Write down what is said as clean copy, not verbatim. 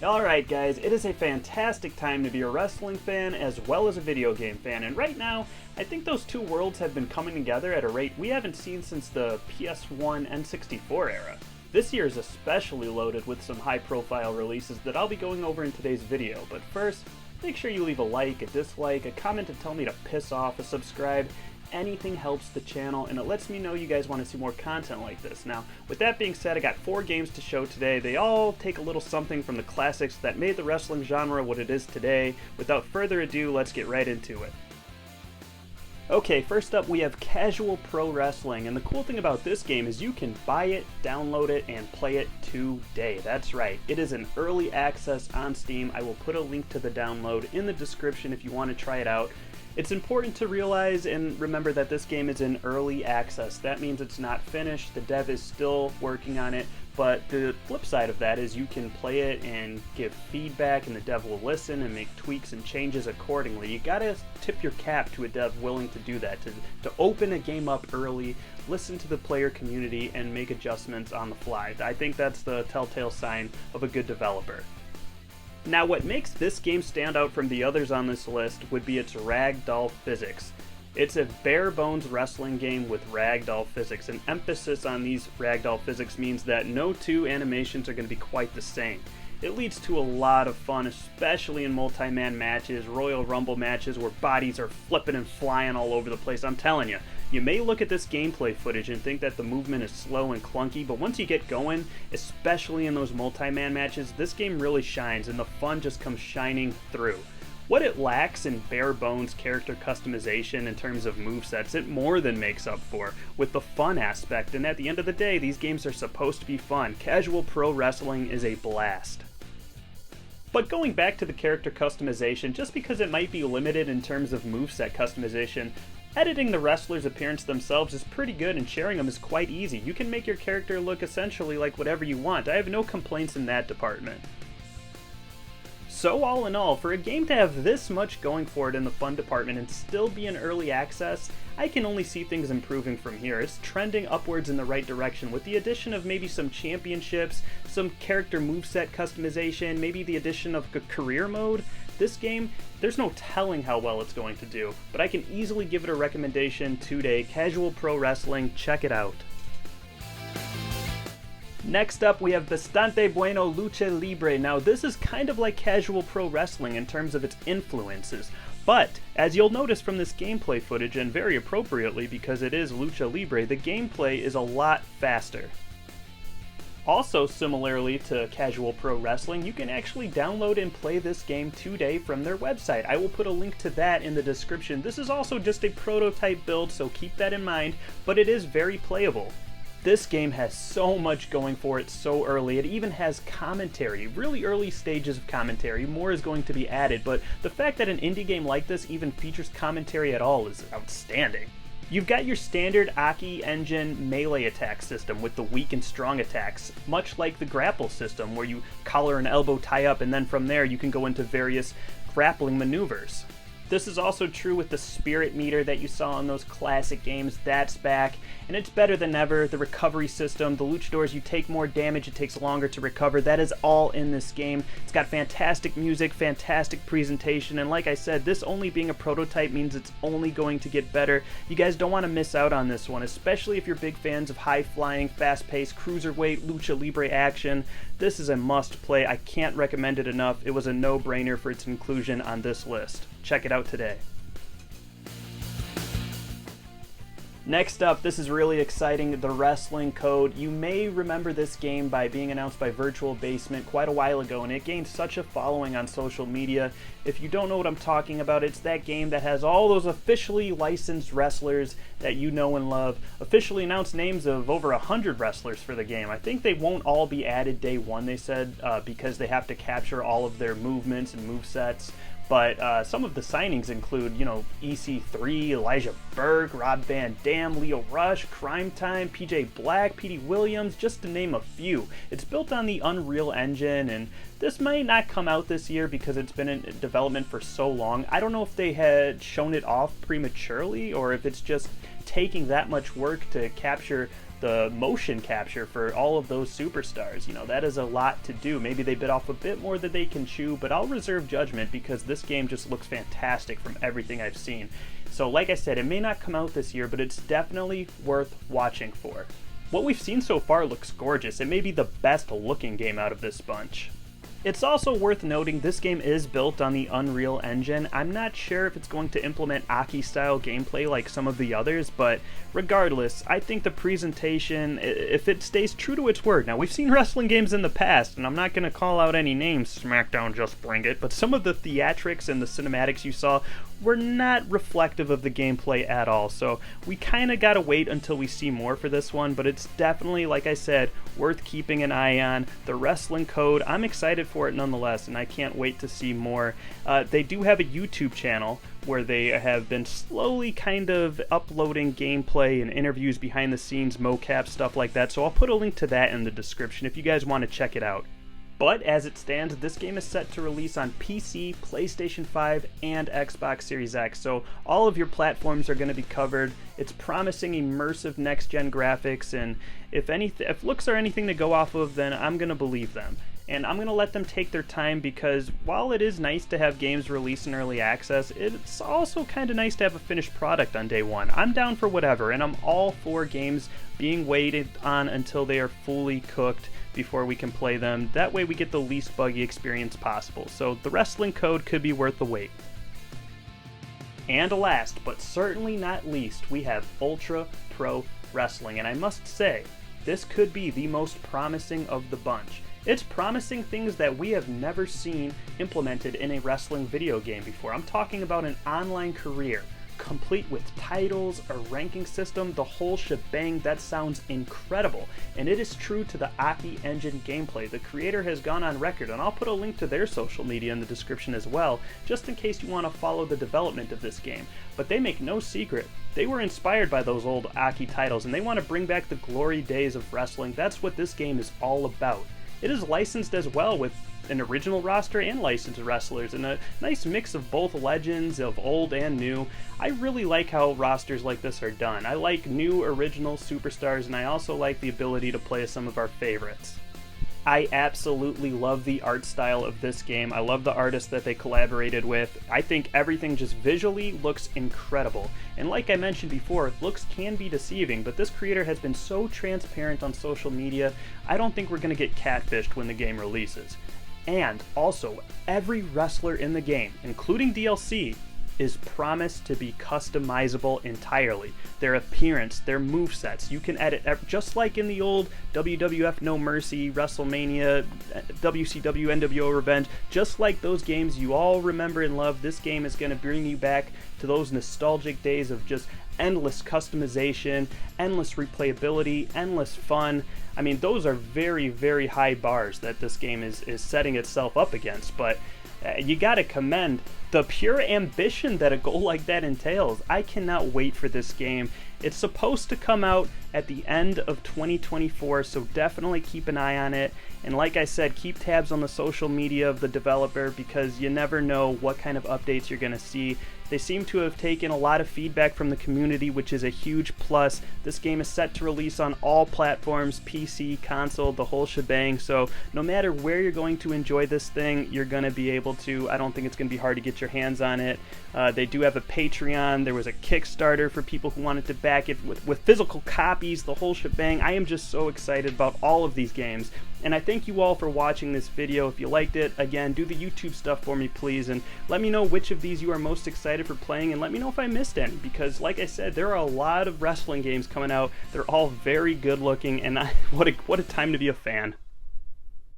Alright guys, it is a fantastic time to be a wrestling fan as well as a video game fan, and right now, I think those two worlds have been coming together at a rate we haven't seen since the PS1 N64 era. This year is especially loaded with some high profile releases that I'll be going over in today's video, but first, make sure you leave a like, a dislike, a comment to tell me to piss off, a subscribe. Anything helps the channel, and it lets me know you guys want to see more content like this. Now, with that being said, I got 4 games to show today. They all take a little something from the classics that made the wrestling genre what it is today. Without further ado, let's get right into it. Okay, first up we have Casual Pro Wrestling, and the cool thing about this game is you can buy it, download it, and play it today. That's right, it is an early access on Steam. I will put a link to the download in the description if you want to try it out. It's important to realize and remember that this game is in early access. That means it's not finished, the dev is still working on it, but the flip side of that is you can play it and give feedback and the dev will listen and make tweaks and changes accordingly. You gotta tip your cap to a dev willing to do that, to open a game up early, listen to the player community, and make adjustments on the fly. I think that's the telltale sign of a good developer. Now, what makes this game stand out from the others on this list would be its ragdoll physics. It's a bare-bones wrestling game with ragdoll physics. An emphasis on these ragdoll physics means that no two animations are going to be quite the same. It leads to a lot of fun, especially in multi-man matches, Royal Rumble matches where bodies are flipping and flying all over the place. I'm telling you, you may look at this gameplay footage and think that the movement is slow and clunky, but once you get going, especially in those multi-man matches, this game really shines and the fun just comes shining through. What it lacks in bare-bones character customization in terms of movesets, it more than makes up for with the fun aspect, and at the end of the day, these games are supposed to be fun. Casual Pro Wrestling is a blast. But going back to the character customization, just because it might be limited in terms of moveset customization, editing the wrestler's appearance themselves is pretty good and sharing them is quite easy. You can make your character look essentially like whatever you want. I have no complaints in that department. So all in all, for a game to have this much going for it in the fun department and still be in early access, I can only see things improving from here. It's trending upwards in the right direction with the addition of maybe some championships, some character moveset customization, maybe the addition of a career mode. This game, there's no telling how well it's going to do, but I can easily give it a recommendation today. Casual Pro Wrestling, check it out. Next up, we have Bastante, Bueno, Lucha, Libre. Now, this is kind of like Casual Pro Wrestling in terms of its influences, but as you'll notice from this gameplay footage, and very appropriately because it is Lucha Libre, the gameplay is a lot faster. Also, similarly to Casual Pro Wrestling, you can actually download and play this game today from their website. I will put a link to that in the description. This is also just a prototype build, so keep that in mind, but it is very playable. This game has so much going for it so early. It even has commentary, really early stages of commentary. More is going to be added, but the fact that an indie game like this even features commentary at all is outstanding. You've got your standard Aki engine melee attack system with the weak and strong attacks, much like the grapple system where you collar and elbow tie up and then from there you can go into various grappling maneuvers. This is also true with the spirit meter that you saw in those classic games. That's back, and it's better than ever. The recovery system, the luchadors, you take more damage, it takes longer to recover. That is all in this game. It's got fantastic music, fantastic presentation, and like I said, this only being a prototype means it's only going to get better. You guys don't want to miss out on this one, especially if you're big fans of high-flying, fast-paced, cruiserweight, lucha libre action. This is a must-play. I can't recommend it enough. It was a no-brainer for its inclusion on this list. Check it out today. Next up, this is really exciting, the Wrestling Code. You may remember this game by being announced by Virtual Basement quite a while ago, and it gained such a following on social media. If you don't know what I'm talking about, it's that game that has all those officially licensed wrestlers that you know and love. Officially announced names of over 100 wrestlers for the game. I think they won't all be added day one, they said, because they have to capture all of their movements and movesets. But some of the signings include, EC3, Elijah Burke, Rob Van Dam, Leo Rush, Crime Time, PJ Black, Petey Williams, just to name a few. It's built on the Unreal Engine, and this might not come out this year because it's been in development for so long. I don't know if they had shown it off prematurely or if it's just taking that much work to capture the motion capture for all of those superstars. You know, that is a lot to do. Maybe they bit off a bit more than they can chew, but I'll reserve judgment because this game just looks fantastic from everything I've seen. So like I said, it may not come out this year, but it's definitely worth watching for. What we've seen so far looks gorgeous. It may be the best looking game out of this bunch. It's also worth noting this game is built on the Unreal Engine. I'm not sure if it's going to implement Aki-style gameplay like some of the others, but regardless, I think the presentation, if it stays true to its word. Now, we've seen wrestling games in the past, and I'm not going to call out any names, SmackDown just bring it, but some of the theatrics and the cinematics you saw were not reflective of the gameplay at all, so we kind of gotta wait until we see more for this one, but it's definitely, like I said, worth keeping an eye on. The wrestling code, I'm excited for it nonetheless, and I can't wait to see more. They do have a YouTube channel where they have been slowly kind of uploading gameplay and interviews behind the scenes, mocap, stuff like that, so I'll put a link to that in the description if you guys want to check it out. But as it stands, this game is set to release on PC, PlayStation 5, and Xbox Series X, so all of your platforms are going to be covered. It's promising immersive next-gen graphics, and if looks are anything to go off of, then I'm going to believe them. And I'm going to let them take their time because while it is nice to have games released in early access, it's also kind of nice to have a finished product on day one. I'm down for whatever, and I'm all for games being waited on until they are fully cooked before we can play them. That way we get the least buggy experience possible. So the wrestling code could be worth the wait. And last, but certainly not least, we have Ultra Pro Wrestling. And I must say, this could be the most promising of the bunch. It's promising things that we have never seen implemented in a wrestling video game before. I'm talking about an online career, complete with titles, a ranking system, the whole shebang. That sounds incredible. And it is true to the Aki engine gameplay. The creator has gone on record, and I'll put a link to their social media in the description as well, just in case you want to follow the development of this game. But they make no secret, they were inspired by those old Aki titles, and they want to bring back the glory days of wrestling. That's what this game is all about. It is licensed as well with an original roster and licensed wrestlers, and a nice mix of both legends of old and new. I really like how rosters like this are done. I like new original superstars, and I also like the ability to play as some of our favorites. I absolutely love the art style of this game. I love the artists that they collaborated with. I think everything just visually looks incredible. And like I mentioned before, looks can be deceiving, but this creator has been so transparent on social media, I don't think we're going to get catfished when the game releases. And also, every wrestler in the game, including DLC, is promised to be customizable entirely. Their appearance, their movesets, you can edit, just like in the old WWF No Mercy, WrestleMania, WCW, NWO Revenge, just like those games you all remember and love, this game is going to bring you back to those nostalgic days of just endless customization, endless replayability, endless fun. I mean, those are very, very high bars that this game is setting itself up against, but you gotta commend the pure ambition that a goal like that entails. I cannot wait for this game. It's supposed to come out at the end of 2024, so definitely keep an eye on it. And like I said, keep tabs on the social media of the developer because you never know what kind of updates you're gonna see. They seem to have taken a lot of feedback from the community, which is a huge plus. This game is set to release on all platforms, PC, console, the whole shebang, so no matter where you're going to enjoy this thing, you're going to be able to. I don't think it's going to be hard to get your hands on it. They do have a Patreon. There was a Kickstarter for people who wanted to back it with physical copies, the whole shebang. I am just so excited about all of these games. And I thank you all for watching this video. If you liked it, again, do the YouTube stuff for me, please, and let me know which of these you are most excited for playing, and let me know if I missed any, because like I said, there are a lot of wrestling games coming out. They're all very good looking, and what a time to be a fan.